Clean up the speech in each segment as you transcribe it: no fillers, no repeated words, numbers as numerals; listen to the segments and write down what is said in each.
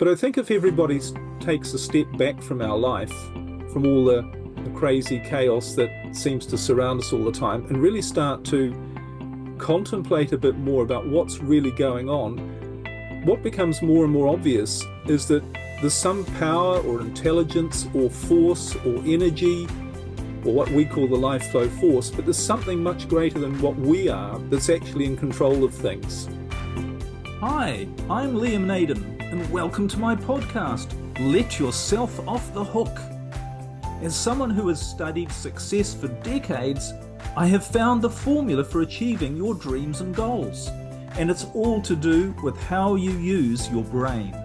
But I think if everybody takes a step back from our life, from all the crazy chaos that seems to surround us all the time, and really start to contemplate a bit more about what's really going on, what becomes more and more obvious is that there's some power or intelligence or force or energy, or what we call the life flow force, but there's something much greater than what we are that's actually in control of things. Hi, I'm Liam Naden, and welcome to my podcast, Let Yourself Off the Hook. As someone who has studied success for decades, I have found the formula for achieving your dreams and goals, and it's all to do with how you use your brain.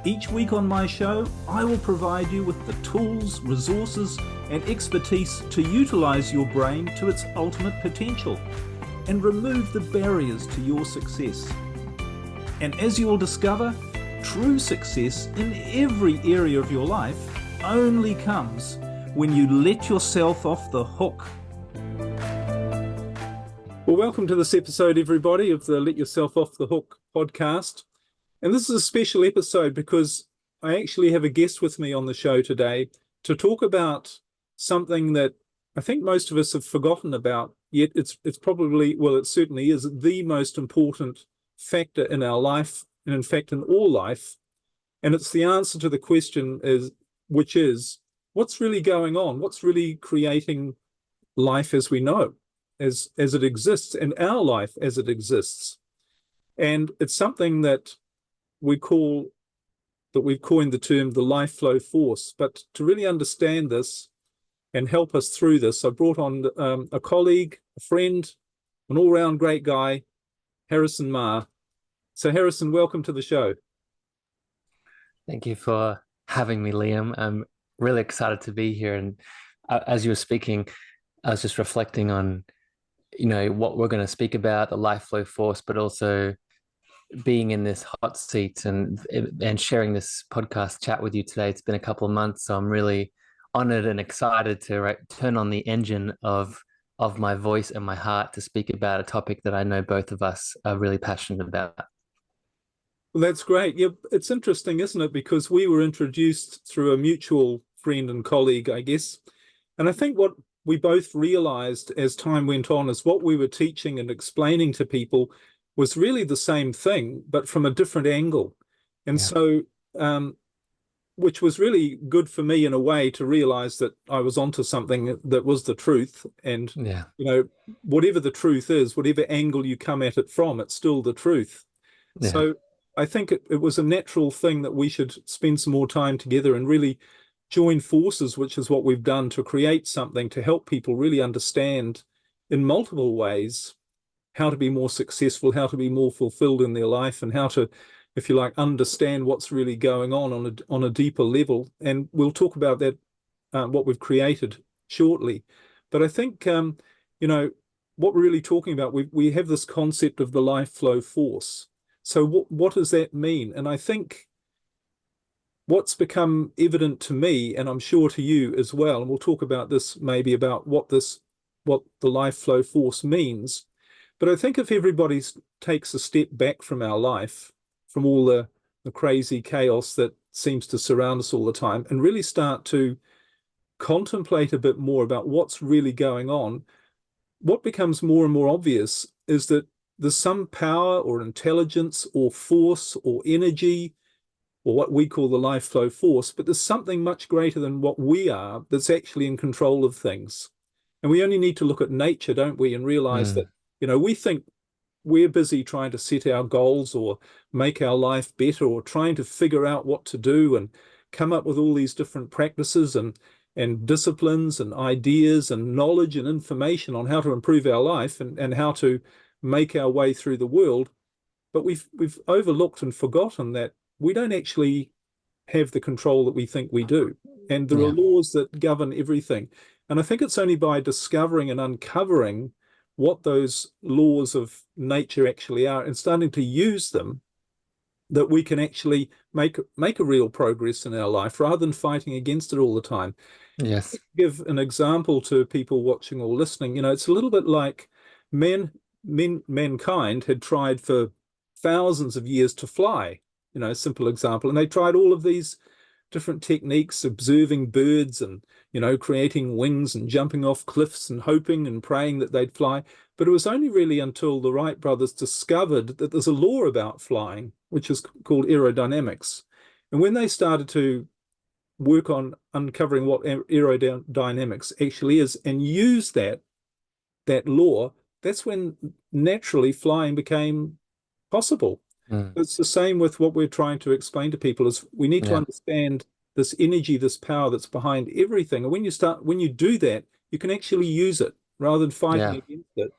Each week on my show, I will provide you with the tools, resources, and expertise to utilize your brain to its ultimate potential and remove the barriers to your success. And as you will discover, true success in every area of your life only comes when you let yourself off the hook. Well, welcome to this episode, everybody, of the Let Yourself Off the Hook podcast. And this is a special episode because I actually have a guest with me on the show today to talk about something that I think most of us have forgotten about, yet it's probably, well, it certainly is the most important factor in our life, and in fact in all life. And it's the answer to the question which is, what's really going on? What's really creating life as we know, as it exists, and our life as it exists? And it's something that we've coined the term the life flow force. But to really understand this and help us through this, I brought on a colleague, a friend, an all-round great guy, Harrison Meagher. So Harrison, welcome to the show. Thank you for having me, Liam. I'm really excited to be here. And as you were speaking, I was just reflecting on, what we're going to speak about, the life flow force, but also being in this hot seat and sharing this podcast chat with you today. It's been a couple of months, so I'm really honored and excited to turn on the engine of my voice and my heart to speak about a topic that I know both of us are really passionate about. Well, that's great. Yeah, it's interesting, isn't it? Because we were introduced through a mutual friend and colleague, I guess. And I think what we both realized as time went on is what we were teaching and explaining to people was really the same thing, but from a different angle. And so, which was really good for me in a way to realize that I was onto something that was the truth. And, whatever the truth is, whatever angle you come at it from, it's still the truth. Yeah. So I think it was a natural thing that we should spend some more time together and really join forces, which is what we've done, to create something to help people really understand in multiple ways how to be more successful, how to be more fulfilled in their life, and how to, if you like, understand what's really going on a deeper level. And we'll talk about that, what we've created shortly. But I think, what we're really talking about, we have this concept of the life flow force. So what does that mean? And I think what's become evident to me, and I'm sure to you as well, and we'll talk about this maybe about what the life flow force means. But I think if everybody takes a step back from our life, from all the crazy chaos that seems to surround us all the time, and really start to contemplate a bit more about what's really going on, what becomes more and more obvious is that there's some power or intelligence or force or energy, or what we call the life flow force, but there's something much greater than what we are that's actually in control of things. And we only need to look at nature, don't we, and realize that, we think we're busy trying to set our goals or make our life better or trying to figure out what to do and come up with all these different practices and disciplines and ideas and knowledge and information on how to improve our life and how to make our way through the world. But we've overlooked and forgotten that we don't actually have the control that we think we do. And there are laws that govern everything. And I think it's only by discovering and uncovering what those laws of nature actually are and starting to use them that we can actually make a real progress in our life rather than fighting against it all the time. Yes. To give an example to people watching or listening, it's a little bit like mankind had tried for thousands of years to fly. a simple example. And they tried all of these different techniques, observing birds and, creating wings and jumping off cliffs and hoping and praying that they'd fly. But it was only really until the Wright brothers discovered that there's a law about flying, which is called aerodynamics. And when they started to work on uncovering what aerodynamics actually is and use that law, that's when naturally flying became possible. It's the same with what we're trying to explain to people is we need to understand this energy, this power that's behind everything. And when you do that, you can actually use it rather than fighting against it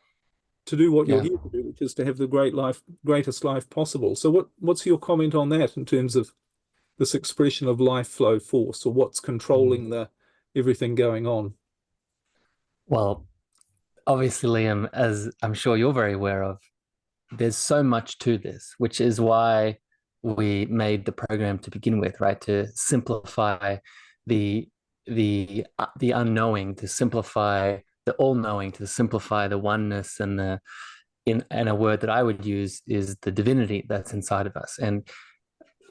to do what you're here to do, which is to have the greatest life possible. So what's your comment on that in terms of this expression of life flow force, or what's controlling everything going on? Well, obviously, Liam, as I'm sure you're very aware of, there's so much to this, which is why we made the program to begin with, right? To simplify the unknowing, to simplify the all-knowing, to simplify the oneness, and in a word that I would use is the divinity that's inside of us. And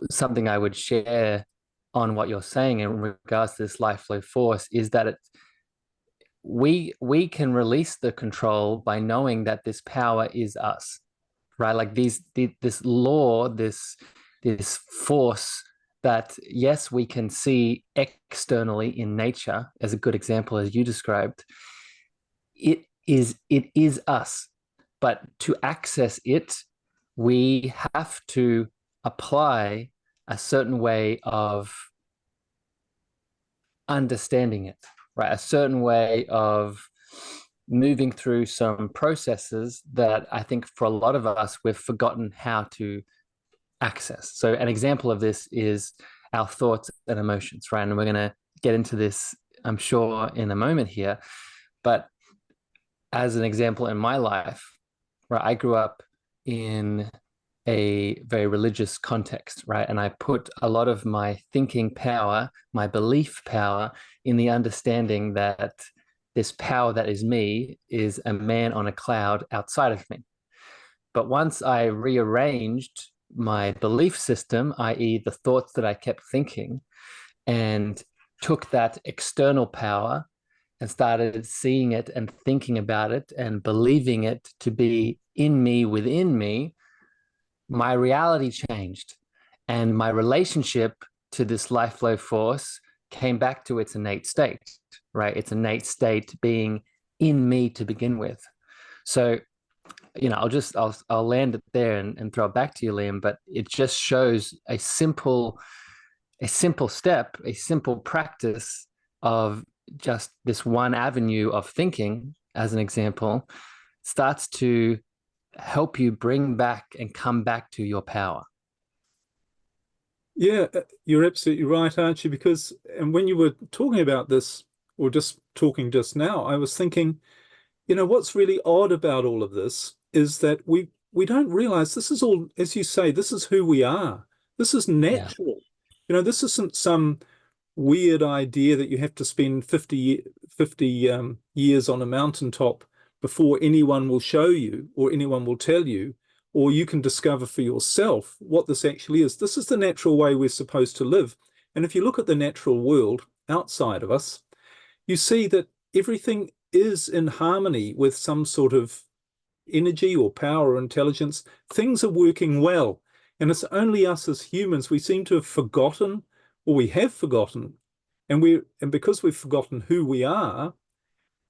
something I would share on what you're saying in regards to this life flow force is that we can release the control by knowing that this power is us, right? Like this law, this force that, yes, we can see externally in nature, as a good example as you described. It is us, but to access it, we have to apply a certain way of understanding it, right? A certain way of moving through some processes that I think for a lot of us, we've forgotten how to access. So an example of this is our thoughts and emotions, right? And we're going to get into this, I'm sure, in a moment here. But as an example in my life, right, I grew up in a very religious context, right? And I put a lot of my thinking power, my belief power, in the understanding that this power that is me is a man on a cloud outside of me. But once I rearranged my belief system, i.e., the thoughts that I kept thinking, and took that external power and started seeing it and thinking about it and believing it to be in me, within me, my reality changed. And my relationship to this life flow force came back to its innate state, right? Its innate state being in me to begin with. So, I'll land it there and throw it back to you, Liam, but it just shows a simple step, a simple practice of just this one avenue of thinking, as an example, starts to help you bring back and come back to your power. Yeah, you're absolutely right, aren't you? Because, and when you were talking about this, or just talking just now, I was thinking, what's really odd about all of this is that we don't realize this is all, as you say, this is who we are. This is natural. This isn't some weird idea that you have to spend 50 years on a mountaintop before anyone will show you or anyone will tell you, or you can discover for yourself what this actually is. This is the natural way we're supposed to live. And if you look at the natural world outside of us, you see that everything is in harmony with some sort of energy or power or intelligence. Things are working well. And it's only us as humans, we seem to have forgotten, or we have forgotten, and because we've forgotten who we are,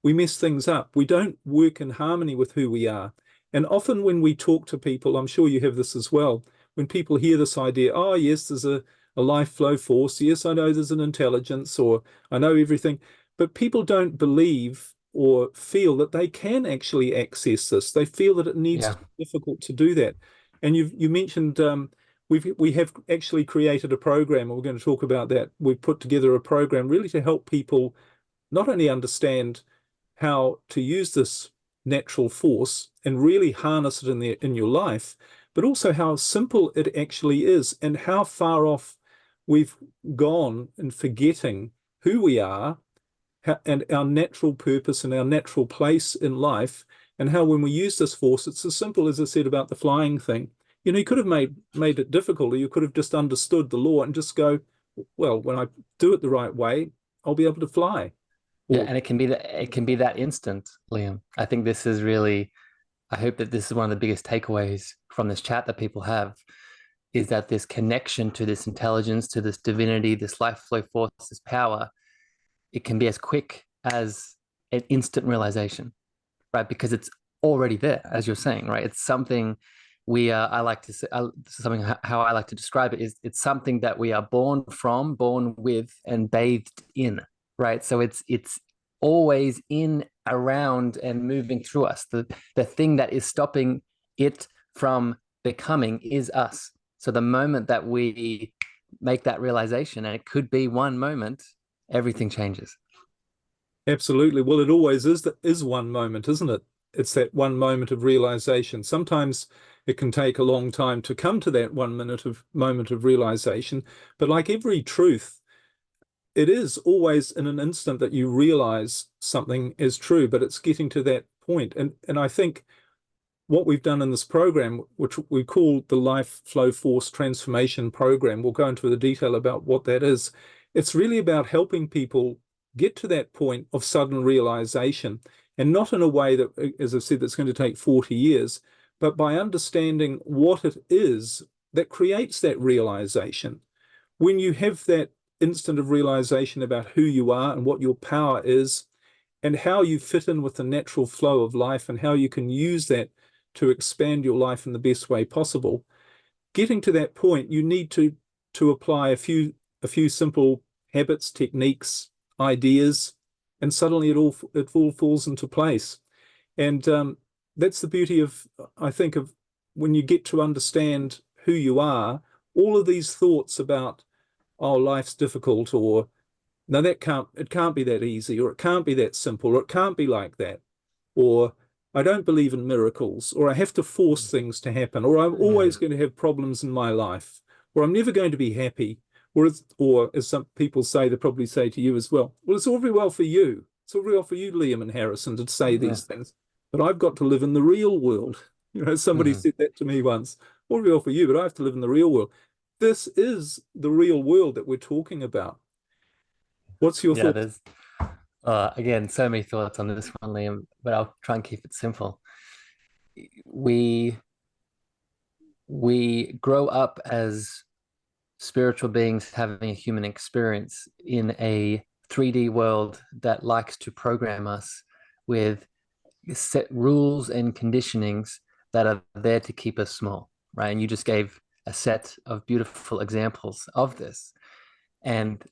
we mess things up. We don't work in harmony with who we are. And often when we talk to people, I'm sure you have this as well, when people hear this idea, oh yes, there's a life flow force, yes, I know there's an intelligence, or I know everything, but people don't believe or feel that they can actually access this. They feel that it needs to be difficult to do that. And you mentioned we have actually created a program, and we're going to talk about that. We've put together a program really to help people not only understand how to use this natural force and really harness it in your life, but also how simple it actually is and how far off we've gone in forgetting who we are and our natural purpose and our natural place in life, and how when we use this force, it's as simple as I said about the flying thing. You could have made it difficult, or you could have just understood the law and just go, well, when I do it the right way, I'll be able to fly. Yeah, Or and it can be that instant, Liam. I think this is really, I hope that this is one of the biggest takeaways from this chat that people have, is that this connection to this intelligence, to this divinity, this life flow force, this power, it can be as quick as an instant realization, right? Because it's already there, as you're saying, right? It's something I like to say, something how I like to describe it is it's something that we are born from, born with, and bathed in, right? So it's always in, around, and moving through us. The thing that is stopping it from becoming is us. So the moment that we make that realization, and it could be one moment, everything changes. absolutely. Well, it always is one moment, isn't it? It's that one moment of realization. Sometimes it can take a long time to come to that moment of realization, but like every truth, it is always in an instant that you realize something is true, but it's getting to that point. And I think what we've done in this program, which we call the Life Flow Force Transformation Program, we'll go into the detail about what that is. It's really about helping people get to that point of sudden realization, and not in a way that, as I said, that's going to take 40 years, but by understanding what it is that creates that realization. When you have that instant of realization about who you are and what your power is, and how you fit in with the natural flow of life, and how you can use that to expand your life in the best way possible. Getting to that point, you need to apply a few simple habits, techniques, ideas, and suddenly it all falls into place. And that's the beauty of, I think, of when you get to understand who you are. All of these thoughts about, oh, life's difficult, or no, it can't be that easy, or it can't be that simple, or it can't be like that, or I don't believe in miracles, or I have to force things to happen, or I'm always going to have problems in my life, or I'm never going to be happy, or as some people say, they probably say to you as well, it's all very well for you. It's all very well for you, Liam and Harrison, to say Yeah. these things, but I've got to live in the real world. Somebody Mhm. said that to me once. All very well for you, but I have to live in the real world. This is the real world that we're talking about. What's your Yeah, thoughts? there's again so many thoughts on this one, Liam, but I'll try and keep it simple. We we grow up as spiritual beings having a human experience in a 3D world that likes to program us with set rules and conditionings that are there to keep us small, right? And you just gave a set of beautiful examples of this. And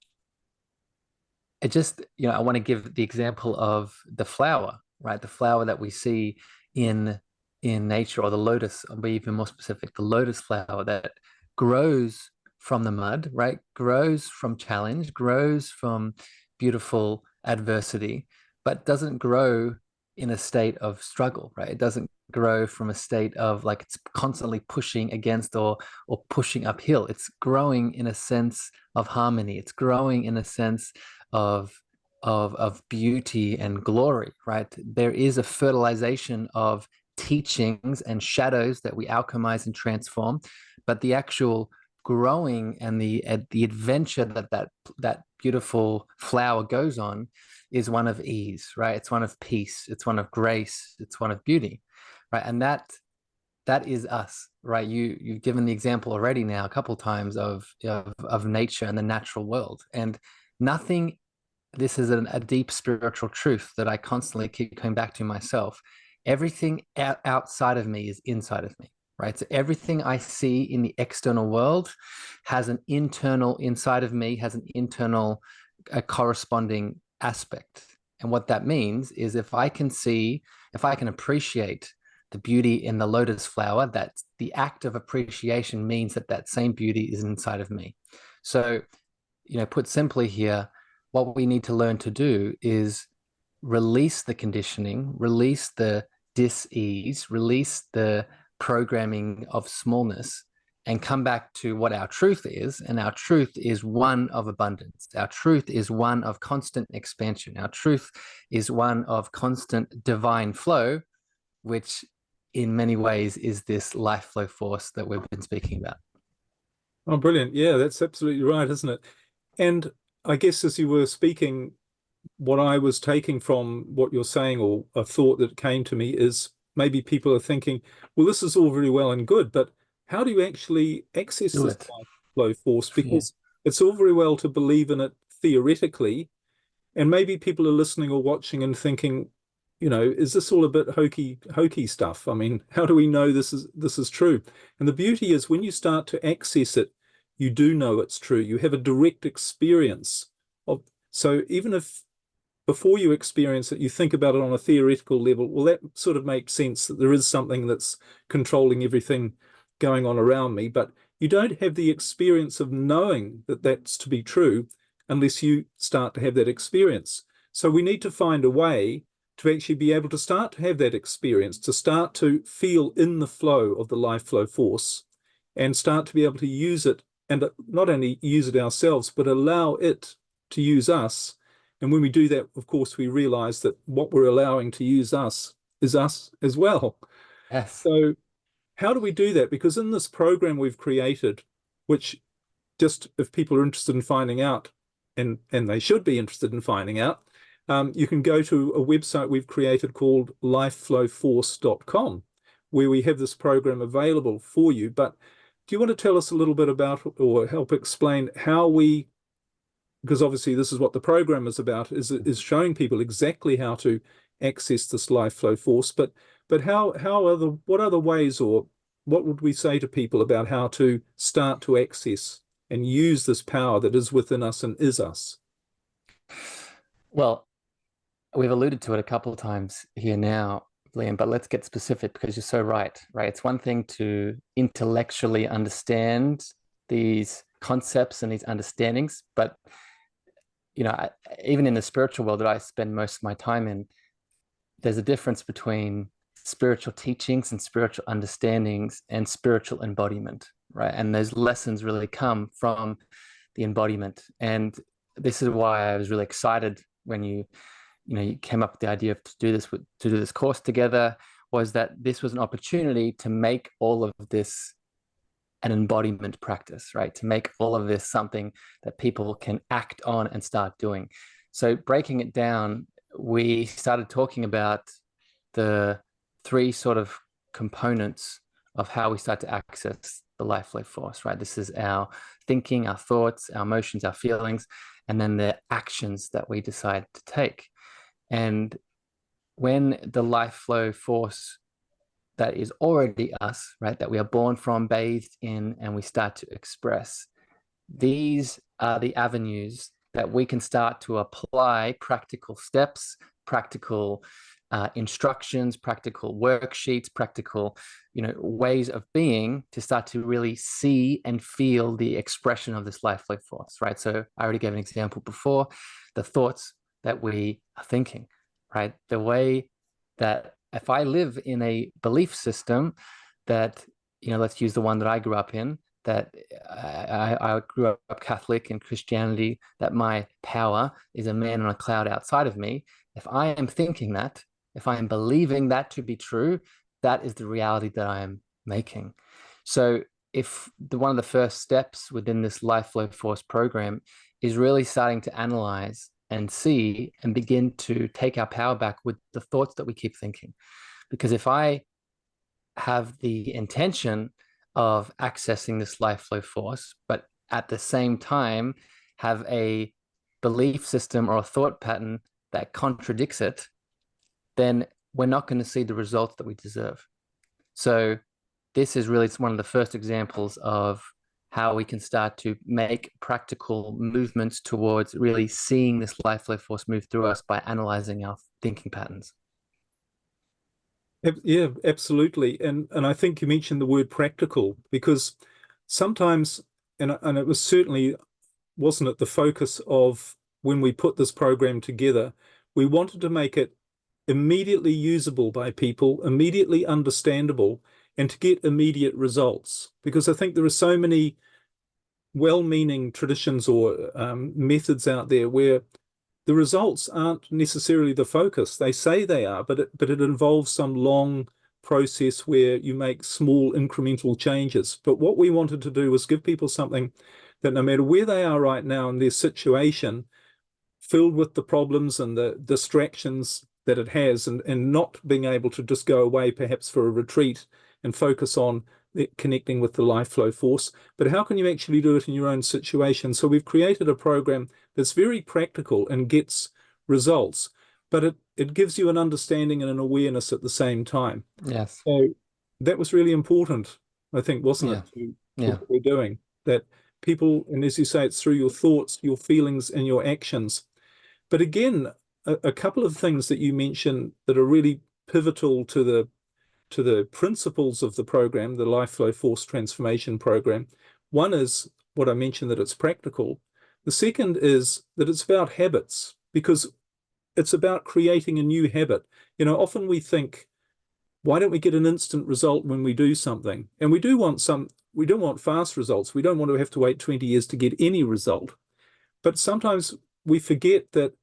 it just, I want to give the example of the flower, right? The flower that we see in nature, or the lotus, I'll be even more specific, the lotus flower that grows from the mud, right? Grows from challenge, grows from beautiful adversity, but doesn't grow in a state of struggle, right? It doesn't grow from a state of like it's constantly pushing against or pushing uphill. It's growing in a sense of harmony. It's growing in a sense of beauty and glory, right? There is a fertilization of teachings and shadows that we alchemize and transform, but the actual growing and the adventure that beautiful flower goes on is one of ease, right? It's one of peace, it's one of grace, it's one of beauty, right? And that is us, right? You've given the example already now a couple times of nature and the natural world, and nothing. This is a deep spiritual truth that I constantly keep coming back to myself. Everything outside of me is inside of me, right? So everything I see in the external world has an internal inside of me, has an internal corresponding aspect. And what that means is if I can appreciate the beauty in the lotus flower, that the act of appreciation means that same beauty is inside of me. So, put simply here, what we need to learn to do is release the conditioning, release the dis-ease, release the programming of smallness, and come back to what our truth is. And our truth is one of abundance. Our truth is one of constant expansion. Our truth is one of constant divine flow, which in many ways is this life flow force that we've been speaking about. Oh, brilliant. Yeah, that's absolutely right, isn't it? And I guess as you were speaking, what I was taking from what you're saying, or a thought that came to me, is maybe people are thinking, well, this is all very well and good, but how do you actually access Do this it. life flow force? Yeah. Because it's all very well to believe in it theoretically, and maybe people are listening or watching and thinking, is this all a bit hokey stuff? I mean, how do we know this is true? And the beauty is when you start to access it, you do know it's true. You have a direct experience of, so even if before you experience it, you think about it on a theoretical level, well, that sort of makes sense that there is something that's controlling everything going on around me, but you don't have the experience of knowing that that's to be true unless you start to have that experience. So we need to find a way to actually be able to start to have that experience, to start to feel in the flow of the life flow force and start to be able to use it, and not only use it ourselves, but allow it to use us. And when we do that, of course, we realize that what we're allowing to use us is us as well. Yes. So how do we do that? Because in this program we've created, which, just if people are interested in finding out, and they should be interested in finding out, you can go to a website we've created called lifeflowforce.com, where we have this program available for you. But do you want to tell us a little bit about, or help explain how we, because obviously this is what the program is about, is showing people exactly how to access this life flow force, but what other ways, or what would we say to people about how to start to access and use this power that is within us and is us? Well, we've alluded to it a couple of times here now, Liam, but let's get specific because you're so right, right? It's one thing to intellectually understand these concepts and these understandings, but even in the spiritual world that I spend most of my time in, there's a difference between spiritual teachings and spiritual understandings and spiritual embodiment, right? And those lessons really come from the embodiment. And this is why I was really excited when you came up with the idea of to do this course together, was that this was an opportunity to make all of this an embodiment practice, right? To make all of this something that people can act on and start doing. So breaking it down, we started talking about the three sort of components of how we start to access the life flow force, right? This is our thinking, our thoughts, our emotions, our feelings, and then the actions that we decide to take. And when the life flow force that is already us, right, that we are born from, bathed in, and we start to express, these are the avenues that we can start to apply practical steps, practical instructions, practical worksheets, practical, ways of being to start to really see and feel the expression of this life flow force, right? So I already gave an example before, the thoughts that we are thinking, right? The way that if I live in a belief system that, let's use the one that I grew up in, that I grew up Catholic and Christianity, that my power is a man on a cloud outside of me. If I am thinking that, if I am believing that to be true, that is the reality that I am making. So if one of the first steps within this Life Flow Force program is really starting to analyze and see and begin to take our power back with the thoughts that we keep thinking. Because if I have the intention of accessing this life flow force, but at the same time have a belief system or a thought pattern that contradicts it, then we're not going to see the results that we deserve. So this is really one of the first examples of how we can start to make practical movements towards really seeing this life flow force move through us by analyzing our thinking patterns. Yeah, absolutely. And I think you mentioned the word practical, because sometimes, and it was certainly, wasn't it the focus of when we put this program together, we wanted to make it immediately usable by people, immediately understandable, and to get immediate results. Because I think there are so many well-meaning traditions or methods out there where the results aren't necessarily the focus. They say they are, but it involves some long process where you make small incremental changes. But what we wanted to do was give people something that no matter where they are right now in their situation, filled with the problems and the distractions that it has, and not being able to just go away perhaps for a retreat and focus on connecting with the life flow force, but how can you actually do it in your own situation? So we've created a program that's very practical and gets results, but it gives you an understanding and an awareness at the same time. Yes. So that was really important, I think, wasn't Yeah. it, to Yeah. what we're doing? That people, and as you say, it's through your thoughts, your feelings, and your actions. But again, a couple of things that you mentioned that are really pivotal to the principles of the program, the Life Flow Force Transformation Program. One is what I mentioned, that it's practical. The second is that it's about habits, because it's about creating a new habit. You know, often we think, why don't we get an instant result when we do something? And we do want fast results. We don't want to have to wait 20 years to get any result. But sometimes we forget that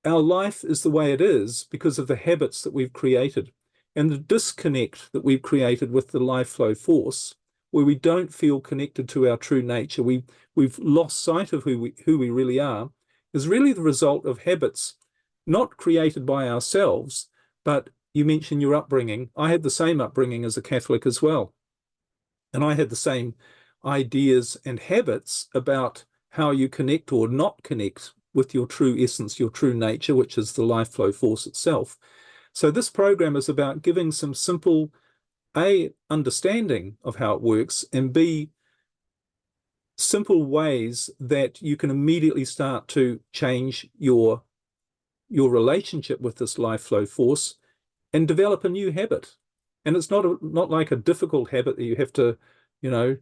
our life is the way it is because of the habits that we've created and the disconnect that we've created with the life flow force, where we don't feel connected to our true nature. We've lost sight of who we really are, is really the result of habits not created by ourselves. But you mentioned your upbringing. I had the same upbringing as a Catholic as well. And I had the same ideas and habits about how you connect or not connect with your true essence, your true nature, which is the life flow force itself. So this program is about giving some simple, A, understanding of how it works, and B, simple ways that you can immediately start to change your relationship with this life flow force and develop a new habit. And it's not like a difficult habit that you have to, you know,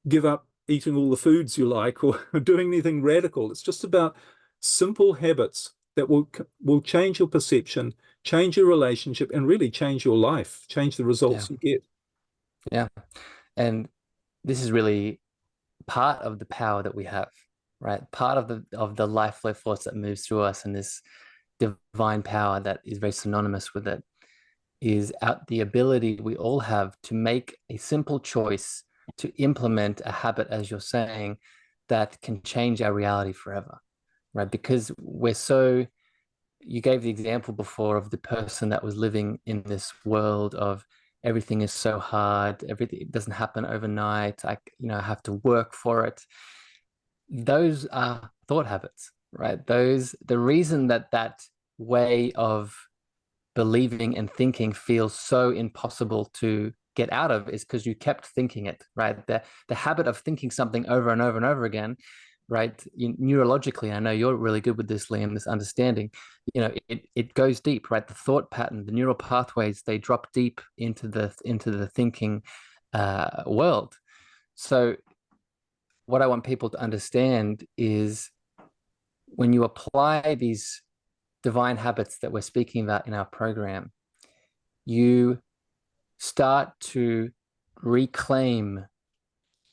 give up eating all the foods you like or doing anything radical. It's just about simple habits that will change your perception, change your relationship, and really change your life, change the results you get. Yeah. And this is really part of the power that we have, right? Part of the life flow force that moves through us, and this divine power that is very synonymous with it, is out the ability we all have to make a simple choice to implement a habit, as you're saying, that can change our reality forever, right? Because you gave the example before of the person that was living in this world of everything is so hard, everything doesn't happen overnight. I have to work for it. Those are thought habits, right? The reason that way of believing and thinking feels so impossible to get out of is because you kept thinking it, right? The habit of thinking something over and over and over again, right? Neurologically, I know you're really good with this, Liam, this understanding, it goes deep, right? The thought pattern, the neural pathways, they drop deep into the thinking world. So what I want people to understand is when you apply these divine habits that we're speaking about in our program, you start to reclaim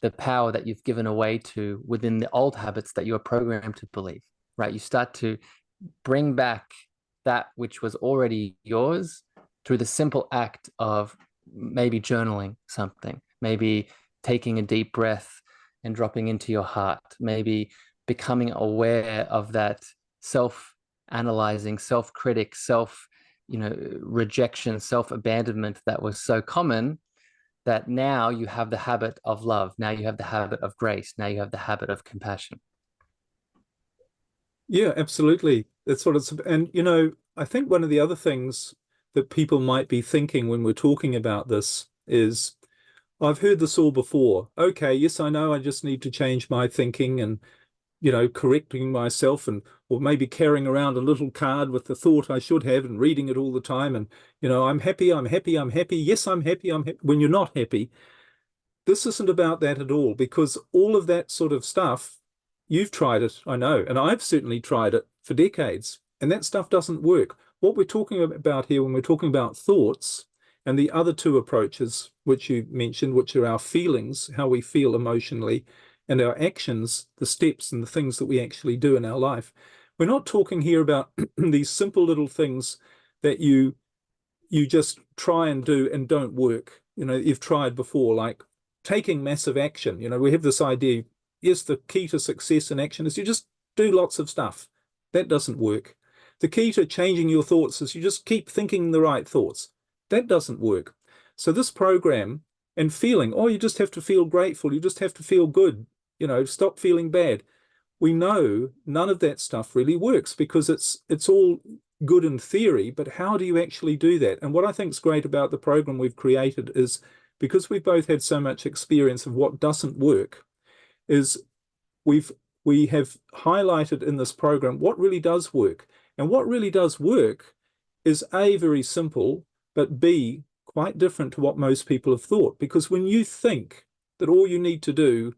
the power that you've given away to within the old habits that you are programmed to believe, right? You start to bring back that which was already yours through the simple act of maybe journaling something, maybe taking a deep breath and dropping into your heart, maybe becoming aware of that self-analyzing, self-critic, rejection, self-abandonment that was so common, that now you have the habit of love. Now you have the habit of grace. Now you have the habit of compassion. Yeah, absolutely. That's what it's, and I think one of the other things that people might be thinking when we're talking about this is, I've heard this all before. Okay, yes, I know I just need to change my thinking and, correcting myself, and or maybe carrying around a little card with the thought I should have and reading it all the time. And, I'm happy, I'm happy, I'm happy. Yes, I'm happy, I'm happy. When you're not happy, this isn't about that at all, because all of that sort of stuff, you've tried it, I know, and I've certainly tried it for decades, and that stuff doesn't work. What we're talking about here, when we're talking about thoughts and the other two approaches, which you mentioned, which are our feelings, how we feel emotionally, and our actions, the steps and the things that we actually do in our life. We're not talking here about these simple little things that you you just try and do and don't work. You've tried before, like taking massive action. We have this idea, yes, the key to success in action is you just do lots of stuff. That doesn't work. The key to changing your thoughts is you just keep thinking the right thoughts. That doesn't work. So this program and feeling, oh, you just have to feel grateful. You just have to feel good. Stop feeling bad. We know none of that stuff really works because it's all good in theory, but how do you actually do that? And what I think is great about the program we've created is because we've both had so much experience of what doesn't work, is we have highlighted in this program what really does work. And what really does work is A, very simple, but B, quite different to what most people have thought. Because when you think that all you need to do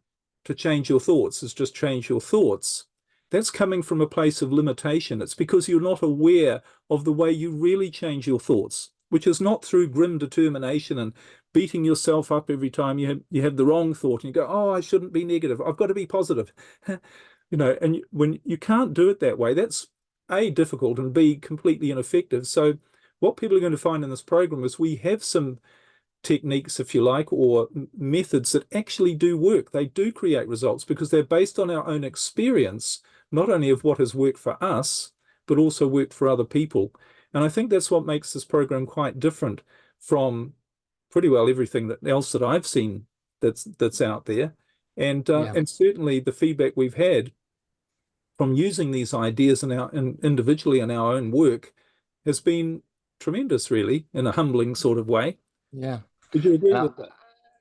to change your thoughts is just change your thoughts, that's coming from a place of limitation. It's because you're not aware of the way you really change your thoughts, which is not through grim determination and beating yourself up every time you have the wrong thought and you go, oh, I shouldn't be negative. I've got to be positive. And when you can't do it that way, that's A, difficult, and B, completely ineffective. So what people are going to find in this program is we have some techniques, if you like, or methods that actually do work. They do create results because they're based on our own experience, not only of what has worked for us, but also worked for other people. And I think that's what makes this program quite different from pretty well everything else that I've seen that's out there. And certainly the feedback we've had from using these ideas individually in our own work has been tremendous, really, in a humbling sort of way. Yeah. Would you agree with that?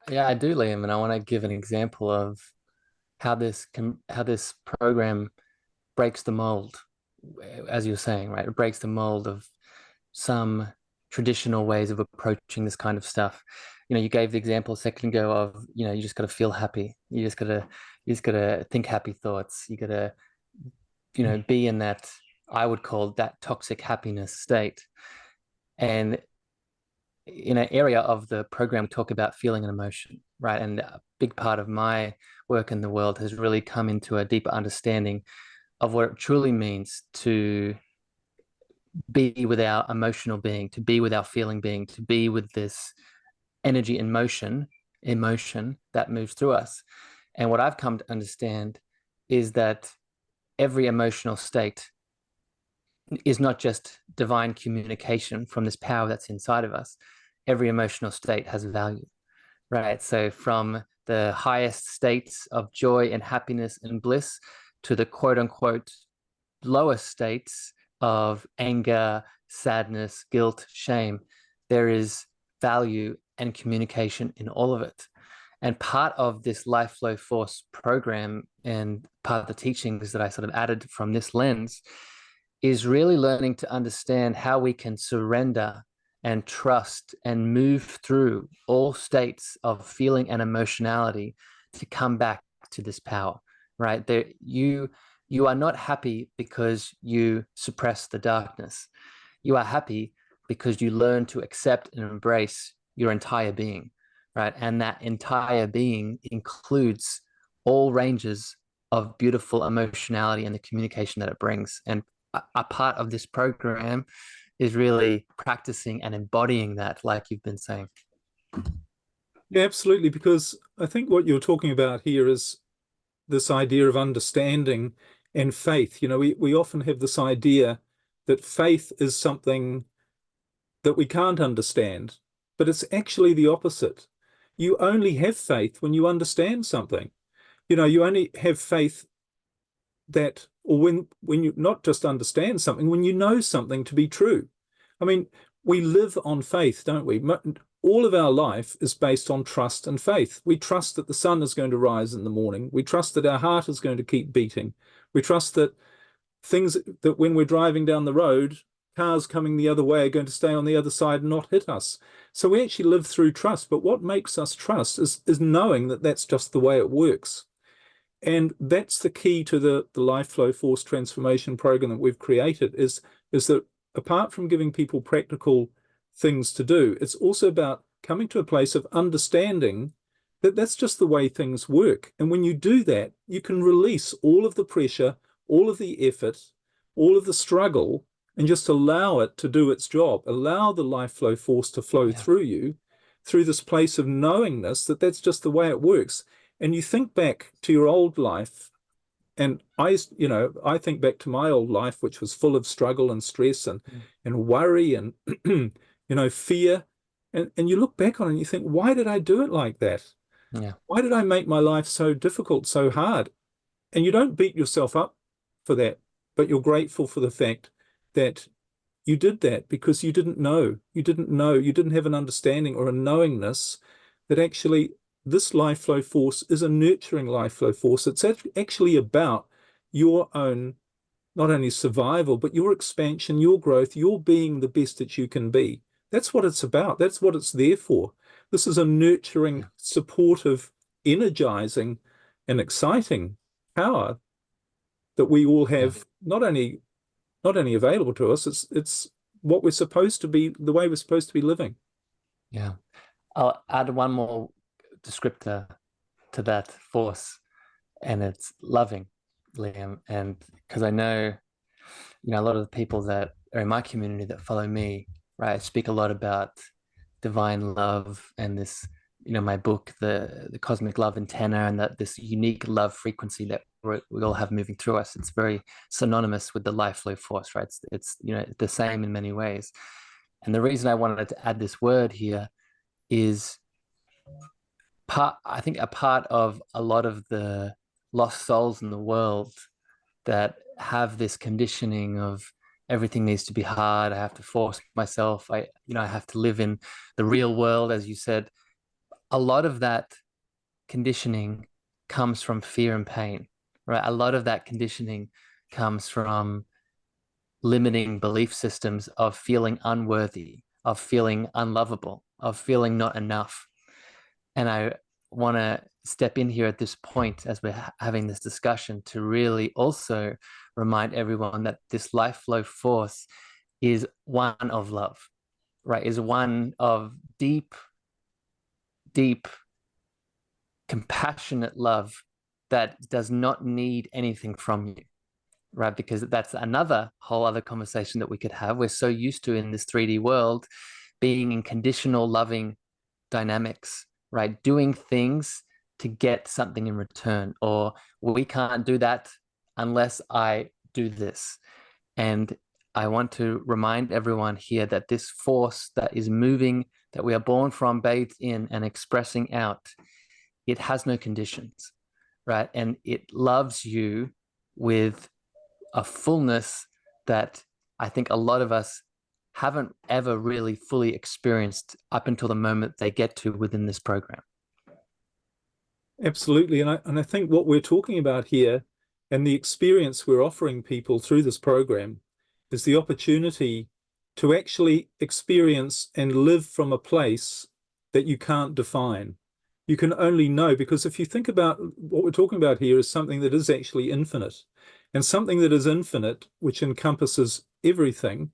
Yeah, I do, Liam, and I want to give an example of how this program breaks the mold, as you're saying, right? It breaks the mold of some traditional ways of approaching this kind of stuff. You gave the example a second ago of, you just got to feel happy. You just got to think happy thoughts. You got to, be in that, I would call that toxic happiness state. And in an area of the program, talk about feeling and emotion, right? And a big part of my work in the world has really come into a deeper understanding of what it truly means to be with our emotional being, to be with our feeling being, to be with this energy in emotion that moves through us. And what I've come to understand is that every emotional state is not just divine communication from this power that's inside of us. Every emotional state has value, right? So from the highest states of joy and happiness and bliss to the quote unquote lowest states of anger, sadness, guilt, shame, there is value and communication in all of it. And part of this Life Flow Force program and part of the teachings that I sort of added from this lens is really learning to understand how we can surrender and trust and move through all states of feeling and emotionality to come back to this power, right? You are not happy because you suppress the darkness. You are happy because you learn to accept and embrace your entire being, right? And that entire being includes all ranges of beautiful emotionality and the communication that it brings. And a part of this program is really practicing and embodying that, like you've been saying. Yeah, absolutely. Because I think what you're talking about here is this idea of understanding and faith. We often have this idea that faith is something that we can't understand, but it's actually the opposite. You only have faith when you understand something. You only have faith that, or when you not just understand something, when you know something to be true. I mean, we live on faith, don't we? All of our life is based on trust and faith. We trust that the sun is going to rise in the morning. We trust that our heart is going to keep beating. We trust that that when we're driving down the road, cars coming the other way are going to stay on the other side and not hit us. So we actually live through trust. But what makes us trust is knowing that that's just the way it works. And that's the key to the Life Flow Force transformation program that we've created is that apart from giving people practical things to do, it's also about coming to a place of understanding that that's just the way things work. And when you do that, you can release all of the pressure, all of the effort, all of the struggle, and just allow it to do its job. Allow the life flow force to flow Yeah. through you, through this place of knowingness that that's just the way it works. And you think back to your old life, and I think back to my old life, which was full of struggle and stress and worry and fear. And you look back on it and you think, why did I do it like that? Yeah. Why did I make my life so difficult, so hard? And you don't beat yourself up for that, but you're grateful for the fact that you did that because you didn't know. You didn't know. You didn't have an understanding or a knowingness that actually this life flow force is a nurturing life flow force. It's actually about your own, not only survival, but your expansion, your growth, your being the best that you can be. That's what it's about. That's what it's there for. This is a nurturing, supportive, energizing, and exciting power that we all have not only available to us, it's what we're supposed to be, the way we're supposed to be living. Yeah. I'll add one more descriptor to that force, and it's loving, Liam. And because I know, a lot of the people that are in my community that follow me, right, I speak a lot about divine love and this, my book, the cosmic love antenna, and that this unique love frequency that we all have moving through us. It's very synonymous with the life flow force, right? It's the same in many ways. And the reason I wanted to add this word here is I think a part of a lot of the lost souls in the world that have this conditioning of everything needs to be hard. I have to force myself. I have to live in the real world, as you said. A lot of that conditioning comes from fear and pain, right? A lot of that conditioning comes from limiting belief systems of feeling unworthy, of feeling unlovable, of feeling not enough. And I want to step in here at this point as we're having this discussion to really also remind everyone that this life flow force is one of love, right? Is one of deep, deep, compassionate love that does not need anything from you, right? Because that's another whole other conversation that we could have. We're so used to in this 3D world being in conditional loving dynamics, right? Doing things to get something in return, or we can't do that unless I do this. And I want to remind everyone here that this force that is moving, that we are born from, bathed in, and expressing out, it has no conditions, right? And it loves you with a fullness that I think a lot of us haven't ever really fully experienced up until the moment they get to within this program. Absolutely. And I think what we're talking about here and the experience we're offering people through this program is the opportunity to actually experience and live from a place that you can't define. You can only know, because if you think about what we're talking about here is something that is actually infinite, and something that is infinite, which encompasses everything.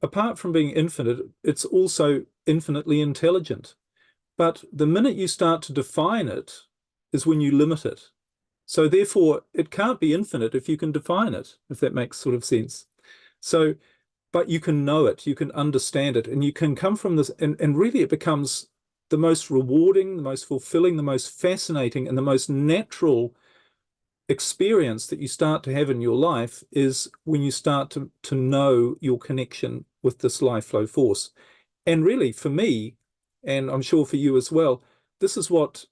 Apart from being infinite, it's also infinitely intelligent. But the minute you start to define it is when you limit it. So therefore, it can't be infinite if you can define it, if that makes sort of sense. So, but you can know it, you can understand it, and you can come from this, and really it becomes the most rewarding, the most fulfilling, the most fascinating, and the most natural experience that you start to have in your life is when you start to know your connection with this life flow force. And really, for me, and I'm sure for you as well, this is what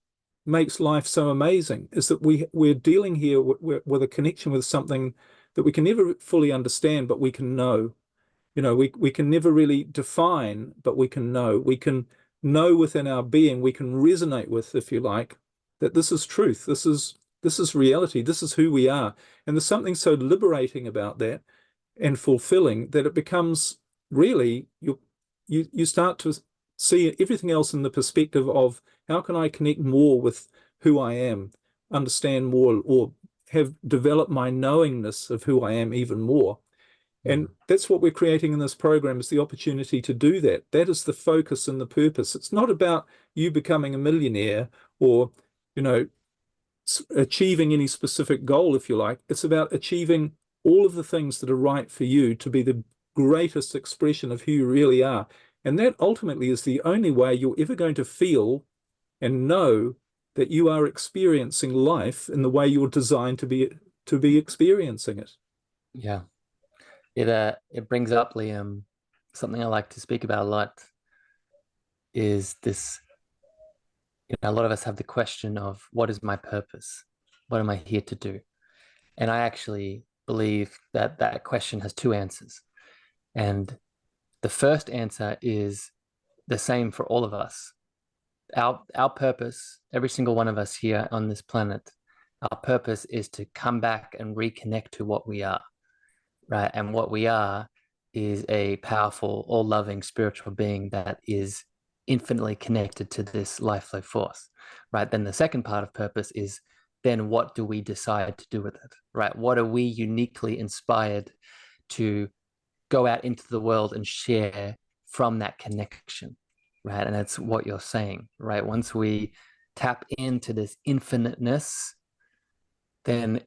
makes life so amazing, is that we're dealing here with a connection with something that we can never fully understand, but we can know. We can never really define, but we can know. We can know within our being, we can resonate with, if you like, that this is truth. This is reality. This is who we are. And there's something so liberating about that and fulfilling that it becomes really, you start to see everything else in the perspective of how can I connect more with who I am, understand more, or have developed my knowingness of who I am even more. And that's what we're creating in this program, is the opportunity to do that. That is the focus and the purpose. It's not about you becoming a millionaire or, achieving any specific goal, if you like. It's about achieving all of the things that are right for you to be the greatest expression of who you really are. And that ultimately is the only way you're ever going to feel and know that you are experiencing life in the way you're designed to be experiencing it. Yeah. It brings up, Liam, something I like to speak about a lot is this, a lot of us have the question of what is my purpose? What am I here to do? And I actually believe that that question has two answers. And the first answer is the same for all of us. Our purpose, every single one of us here on this planet, our purpose is to come back and reconnect to what we are, right? And what we are is a powerful, all-loving spiritual being that is infinitely connected to this life flow force, right? Then the second part of purpose is then what do we decide to do with it, right? What are we uniquely inspired to go out into the world and share from that connection, right? And that's what you're saying, right? Once we tap into this infiniteness, then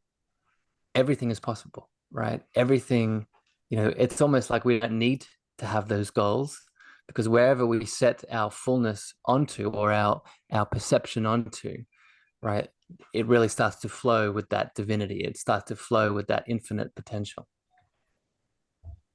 everything is possible, right? Everything, it's almost like we don't need to have those goals because wherever we set our fullness onto or our perception onto, right, it really starts to flow with that divinity. It starts to flow with that infinite potential.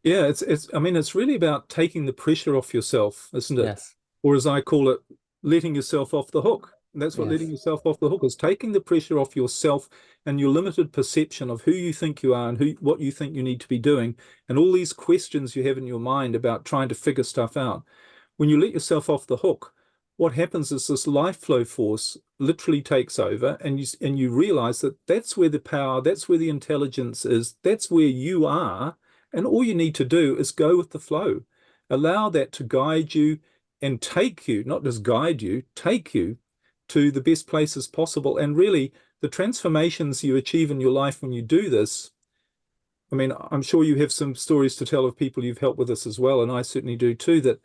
Yeah, I mean, it's really about taking the pressure off yourself, isn't it? Yes, Or as I call it, letting yourself off the hook. And that's what letting yes, yourself off the hook is, taking the pressure off yourself and your limited perception of who you think you are and what you think you need to be doing, and all these questions you have in your mind about trying to figure stuff out. When you let yourself off the hook, what happens is this life flow force literally takes over, and you realize that that's where the power, that's where the intelligence is, that's where you are, and all you need to do is go with the flow. Allow that to guide you and take you, not just guide you, take you to the best places possible. And really, the transformations you achieve in your life when you do this, I mean, I'm sure you have some stories to tell of people you've helped with this as well, and I certainly do too, that,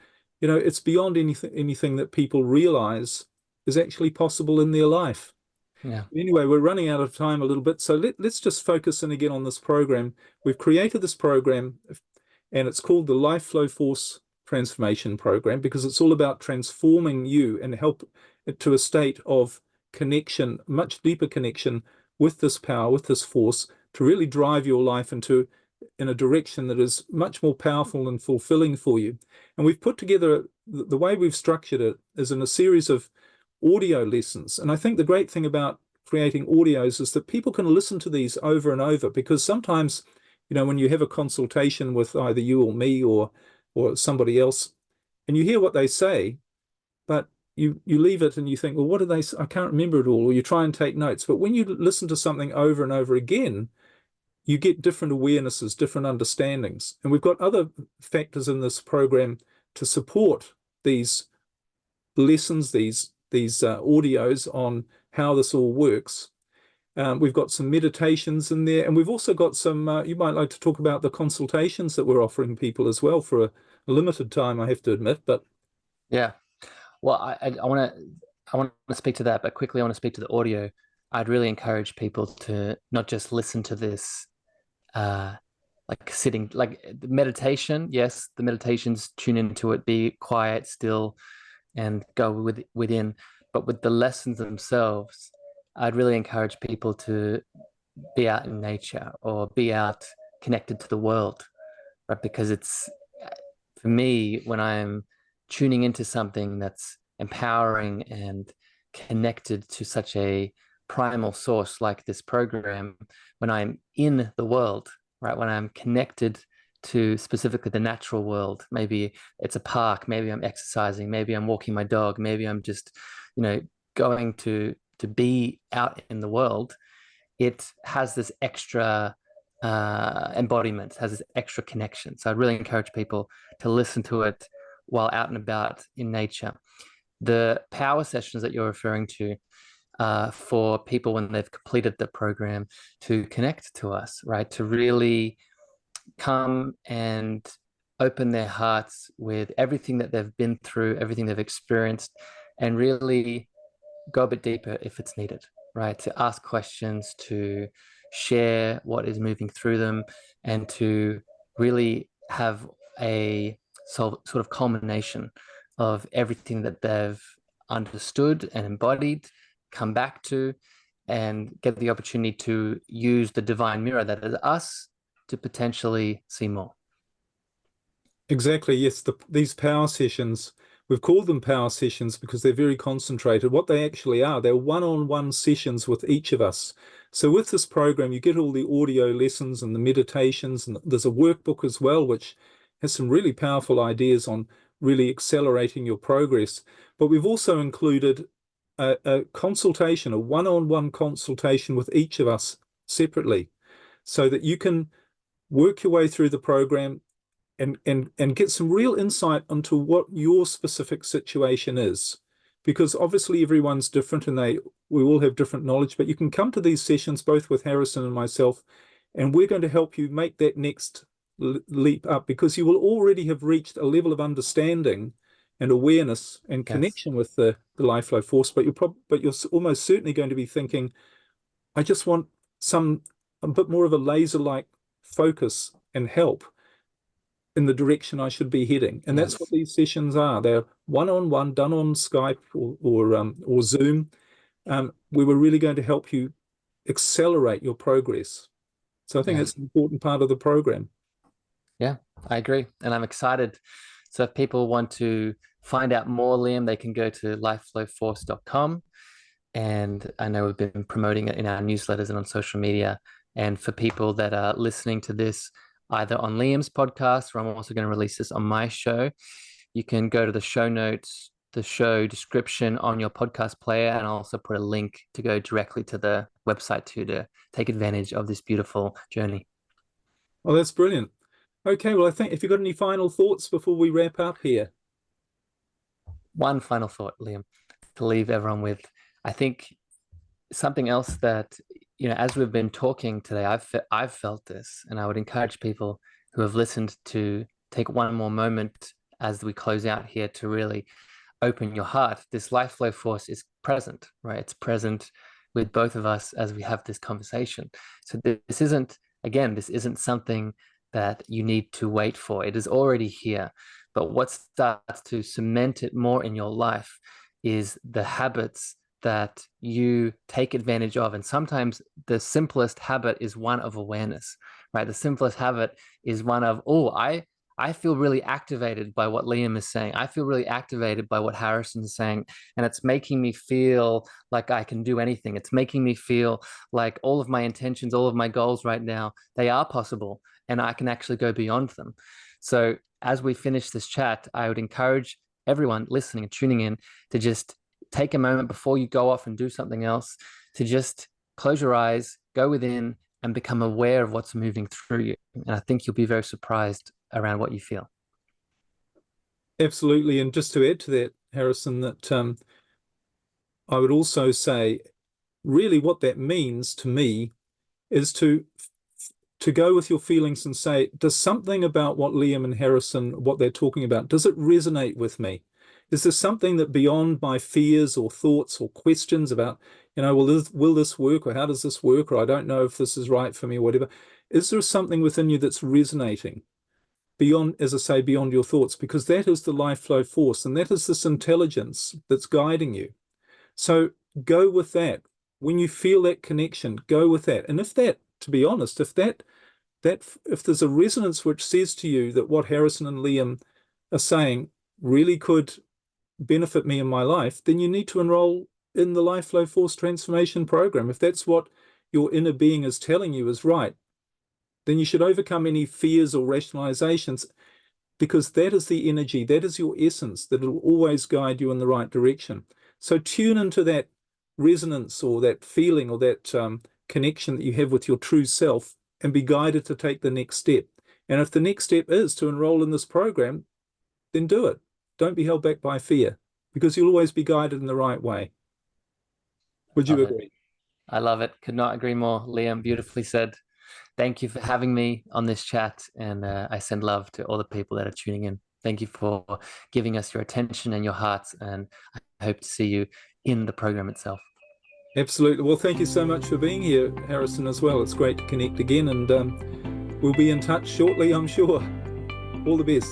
it's beyond anything that people realize is actually possible in their life. yeah, Anyway, we're running out of time a little bit, so let's just focus in again on this program. We've created this program, and it's called the Life Flow Force Transformation Program because it's all about transforming you and help it to a state of connection, much deeper connection with this power, with this force, to really drive your life in a direction that is much more powerful and fulfilling for you. And we've put together, the way we've structured it is in a series of audio lessons. And I think the great thing about creating audios is that people can listen to these over and over, because sometimes, when you have a consultation with either you or me or somebody else, and you hear what they say, but you leave it and you think, well, what do they say? I can't remember it all, or you try and take notes. But when you listen to something over and over again, you get different awarenesses, different understandings. And we've got other factors in this program to support these lessons, these audios on how this all works. We've got some meditations in there, and we've also got some, you might like to talk about the consultations that we're offering people as well for a limited time, I have to admit, but yeah. Well, I want to speak to that, but quickly I want to speak to the audio. I'd really encourage people to not just listen to this, uh, like sitting, like the meditation. Yes, the meditations, tune into it, be quiet, still, and go within. But with the lessons themselves, I'd really encourage people to be out in nature or be out connected to the world, right? Because it's for me when I'm tuning into something that's empowering and connected to such a primal source like this program, when I'm in the world, right? When I'm connected to specifically the natural world, maybe it's a park, maybe I'm exercising, maybe I'm walking my dog, maybe I'm just, going to be out in the world, it has this extra embodiment, has this extra connection. So I really encourage people to listen to it while out and about in nature. The power sessions that you're referring to for people when they've completed the program to connect to us, right? To really come and open their hearts with everything that they've been through, everything they've experienced, and really go a bit deeper if it's needed, right? To ask questions, to share what is moving through them, and to really have a sort of culmination of everything that they've understood and embodied, come back to, and get the opportunity to use the divine mirror that is us to potentially see more. Exactly. Yes, these power sessions, we've called them power sessions because they're very concentrated. What they actually are, they're one-on-one sessions with each of us. So with this program, you get all the audio lessons and the meditations, and there's a workbook as well, which has some really powerful ideas on really accelerating your progress. But we've also included a consultation, a one-on-one consultation with each of us separately, so that you can work your way through the program and get some real insight into what your specific situation is. Because obviously everyone's different and we all have different knowledge, but you can come to these sessions both with Harrison and myself, and we're going to help you make that next leap up, because you will already have reached a level of understanding and awareness and connection with the life flow force, but you're almost certainly going to be thinking, I just want a bit more of a laser-like focus and help in the direction I should be heading. And that's what these sessions are. They're one-on-one, done on Skype or Zoom, where we're really going to help you accelerate your progress. So I think it's an important part of the program. Yeah, I agree. And I'm excited. So if people want to find out more, Liam, they can go to lifeflowforce.com. And I know we've been promoting it in our newsletters and on social media. And for people that are listening to this, either on Liam's podcast, or I'm also going to release this on my show, you can go to the show notes, the show description on your podcast player, and I'll also put a link to go directly to the website to take advantage of this beautiful journey. Oh, that's brilliant. Okay, well, I think, if you've got any final thoughts before we wrap up here. One final thought, Liam, to leave everyone with. I think something else that, as we've been talking today, I've felt this, and I would encourage people who have listened to take one more moment as we close out here to really open your heart. This life flow force is present, right? It's present with both of us as we have this conversation. So this isn't something that you need to wait for. It is already here. But what starts to cement it more in your life is the habits that you take advantage of. And sometimes the simplest habit is one of awareness, right? The simplest habit is one of, I feel really activated by what Liam is saying. I feel really activated by what Harrison's saying. And it's making me feel like I can do anything. It's making me feel like all of my intentions, all of my goals right now, they are possible, and I can actually go beyond them. So as we finish this chat, I would encourage everyone listening and tuning in to just take a moment before you go off and do something else, to just close your eyes, go within, and become aware of what's moving through you. And I think you'll be very surprised around what you feel. Absolutely. And just to add to that, Harrison, that I would also say, really what that means to me is to go with your feelings and say, does something about what Liam and Harrison, what they're talking about, does it resonate with me? Is there something that beyond my fears or thoughts or questions about, will this work, or how does this work, or I don't know if this is right for me, or whatever. Is there something within you that's resonating beyond, as I say, beyond your thoughts? Because that is the life flow force, and that is this intelligence that's guiding you. So go with that. When you feel that connection, go with that. And if that, to be honest, if there's a resonance which says to you that what Harrison and Liam are saying really could benefit me in my life, then you need to enroll in the Life Flow Force Transformation Program. If that's what your inner being is telling you is right, then you should overcome any fears or rationalizations, because that is the energy, that is your essence, that will always guide you in the right direction. So tune into that resonance or that feeling or that connection that you have with your true self, and be guided to take the next step. And if the next step is to enroll in this program, then do it. Don't be held back by fear, because you'll always be guided in the right way. Would you agree? I love it. Could not agree more, Liam. Beautifully said. Thank you for having me on this chat, and I send love to all the people that are tuning in. Thank you for giving us your attention and your hearts, and I hope to see you in the program itself. Absolutely. Well, thank you so much for being here, Harrison, as well. It's great to connect again, and we'll be in touch shortly, I'm sure. All the best.